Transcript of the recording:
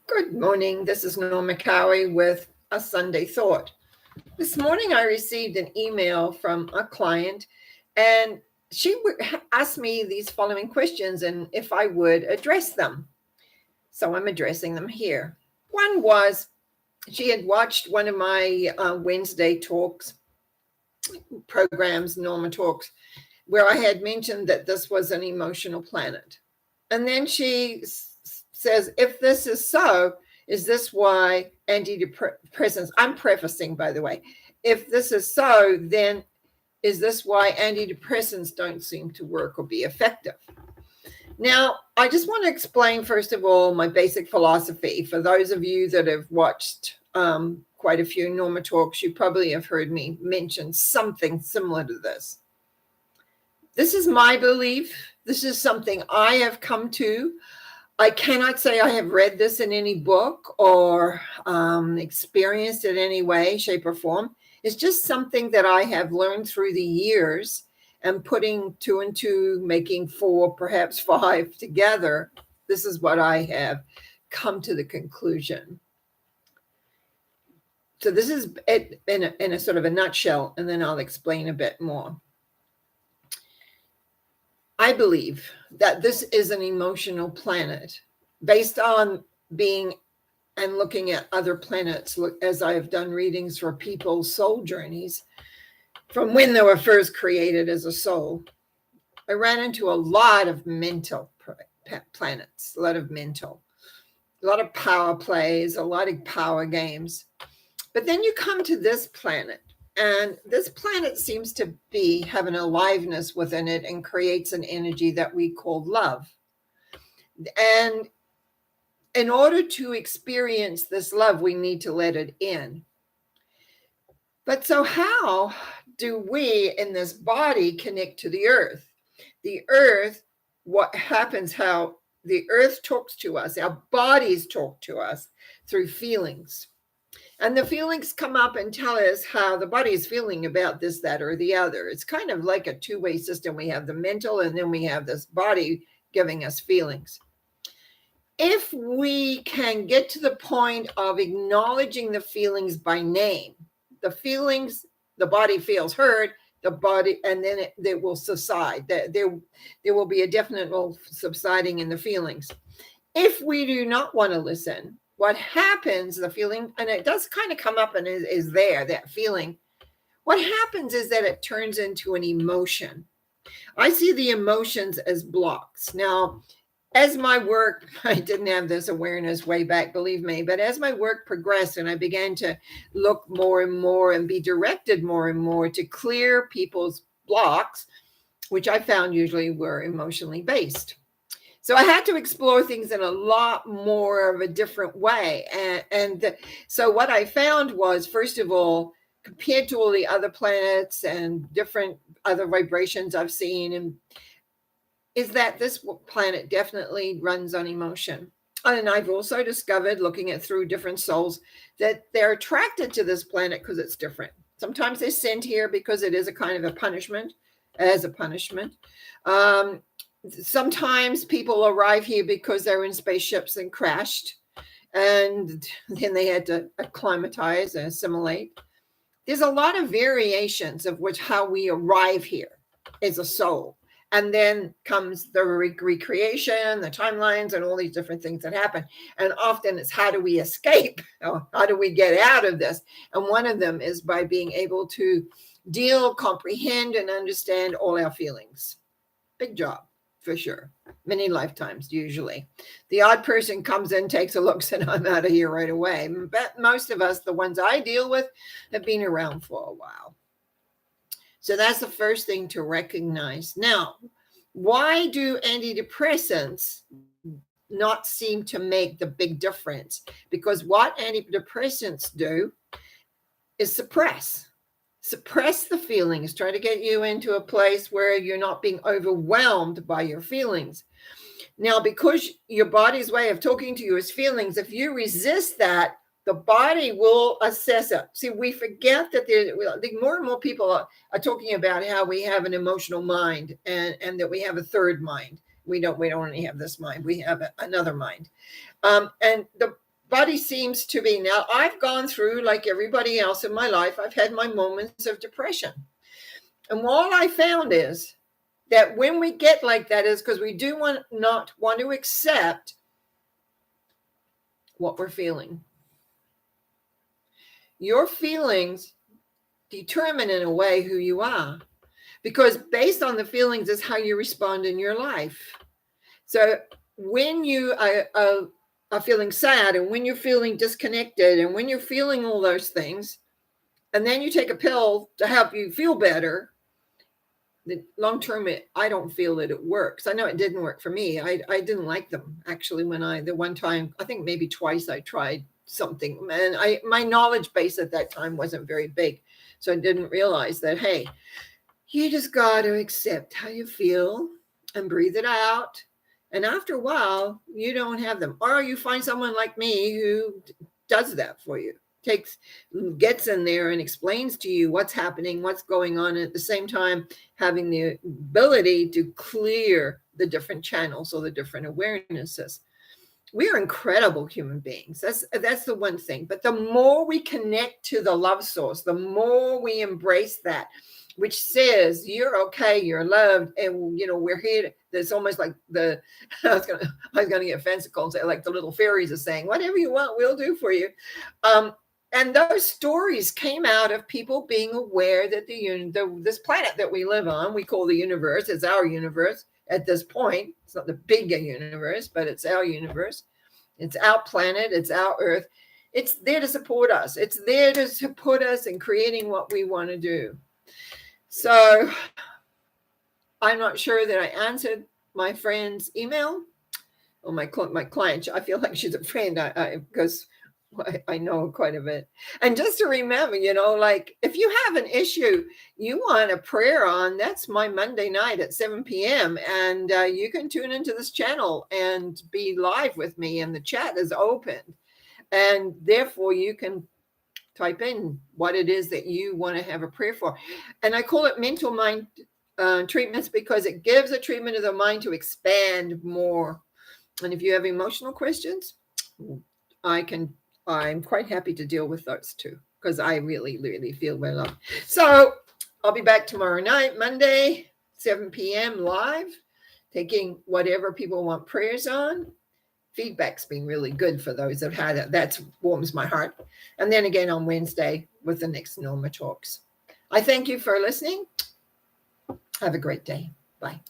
Good morning. This is Norma Cowie with a Sunday Thought. This morning I received an email from a client and she asked me these following questions and if I would address them. So I'm addressing them here. One was she had watched one of my Wednesday talks, programs, Norma Talks, where I had mentioned that this was an emotional planet. And then she says, if this is so, is this why antidepressants, I'm prefacing, by the way, if this is so, then is this why antidepressants don't seem to work or be effective? Now, I just want to explain, first of all, my basic philosophy. For those of you that have watched quite a few Norma talks, you probably have heard me mention something similar to this. This is my belief. This is something I have come to. I cannot say I have read this in any book or experienced it in any way, shape, or form. It's just something that I have learned through the years and putting two and two, making four, perhaps five together. This is what I have come to the conclusion. So this is it in a sort of a nutshell, and then I'll explain a bit more. I believe that this is an emotional planet based on being and looking at other planets, as I have done readings for people's soul journeys from when they were first created as a soul. I ran into a lot of mental planets, a lot of power plays, a lot of power games. But then you come to this planet. And this planet seems to have an aliveness within it and creates an energy that we call love. And in order to experience this love, we need to let it in. But so how do we in this body connect to the earth? The earth, what happens, how the earth talks to us, our bodies talk to us through feelings. And the feelings come up and tell us how the body is feeling about this, that, or the other. It's kind of like a two-way system. We have the mental, and then we have this body giving us feelings. If we can get to the point of acknowledging the feelings by name, the feelings, the body feels heard, the body, and then it will subside. There will be a definite subsiding in the feelings. If we do not want to listen, what happens, the feeling, and it does kind of come up and is there, that feeling. What happens is that it turns into an emotion. I see the emotions as blocks. Now, as my work, I didn't have this awareness way back, believe me, but as my work progressed and I began to look more and more and be directed more and more to clear people's blocks, which I found usually were emotionally based. So I had to explore things in a lot more of a different way. And so what I found was, first of all, compared to all the other planets and different other vibrations I've seen, is that this planet definitely runs on emotion. And I've also discovered, looking at through different souls, that they're attracted to this planet because it's different. Sometimes they're sent here because it is a kind of a punishment, as a punishment. Sometimes people arrive here because they're in spaceships and crashed, and then they had to acclimatize and assimilate. There's a lot of variations of how we arrive here as a soul. And then comes the recreation, the timelines, and all these different things that happen. And often it's how do we escape? How do we get out of this? And one of them is by being able to deal, comprehend, and understand all our feelings. Big job. For sure. Many lifetimes, usually. The odd person comes in, takes a look, and I'm out of here right away. But most of us, the ones I deal with, have been around for a while. So that's the first thing to recognize. Now, why do antidepressants not seem to make the big difference? Because what antidepressants do is suppress the feelings, try to get you into a place where you're not being overwhelmed by your feelings. Now, because your body's way of talking to you is feelings, if you resist that, the body will assess it. See, we forget that more and more people are talking about how we have an emotional mind and that we have a third mind. We don't only have this mind, we have another mind. And everybody seems to be. Now, I've gone through, like everybody else in my life, I've had my moments of depression. And all I found is that when we get like that is because we do not want to accept what we're feeling. Your feelings determine in a way who you are, because based on the feelings is how you respond in your life. So when you are feeling sad, and when you're feeling disconnected, and when you're feeling all those things, and then you take a pill to help you feel better, the long term, I don't feel that it works. I know it didn't work for me. I didn't like them, actually. The one time, I think maybe twice, I tried something, and my knowledge base at that time wasn't very big, so I didn't realize that, hey, you just got to accept how you feel and breathe it out. And after a while, you don't have them. Or you find someone like me who does that for you, gets in there and explains to you what's happening, what's going on, and at the same time having the ability to clear the different channels or the different awarenesses. We are incredible human beings. That's the one thing. But the more we connect to the love source, the more we embrace that, which says you're okay, you're loved, and we're here. There's almost like I was gonna get fanciful and say, like the little fairies are saying, whatever you want, we'll do for you. And those stories came out of people being aware that this planet that we live on, we call the universe, is our universe at this point. It's not the bigger universe, but it's our universe. It's our planet. It's our Earth. It's there to support us. It's there to support us in creating what we want to do. So I'm not sure that I answered my friend's email or my client. I feel like she's a friend because I know quite a bit. And just to remember, like if you have an issue you want a prayer on, that's my Monday night at 7 p.m. And you can tune into this channel and be live with me, and the chat is open. And therefore you can type in what it is that you want to have a prayer for. And I call it mental mind treatments because it gives a treatment of the mind to expand more. And if you have emotional questions, I'm quite happy to deal with those too, because I really, really feel well loved. So I'll be back tomorrow night, Monday, 7 p.m. live, taking whatever people want prayers on. Feedback's been really good for those that had it. That warms my heart. And then again on Wednesday with the next Norma Talks. I thank you for listening. Have a great day. Bye.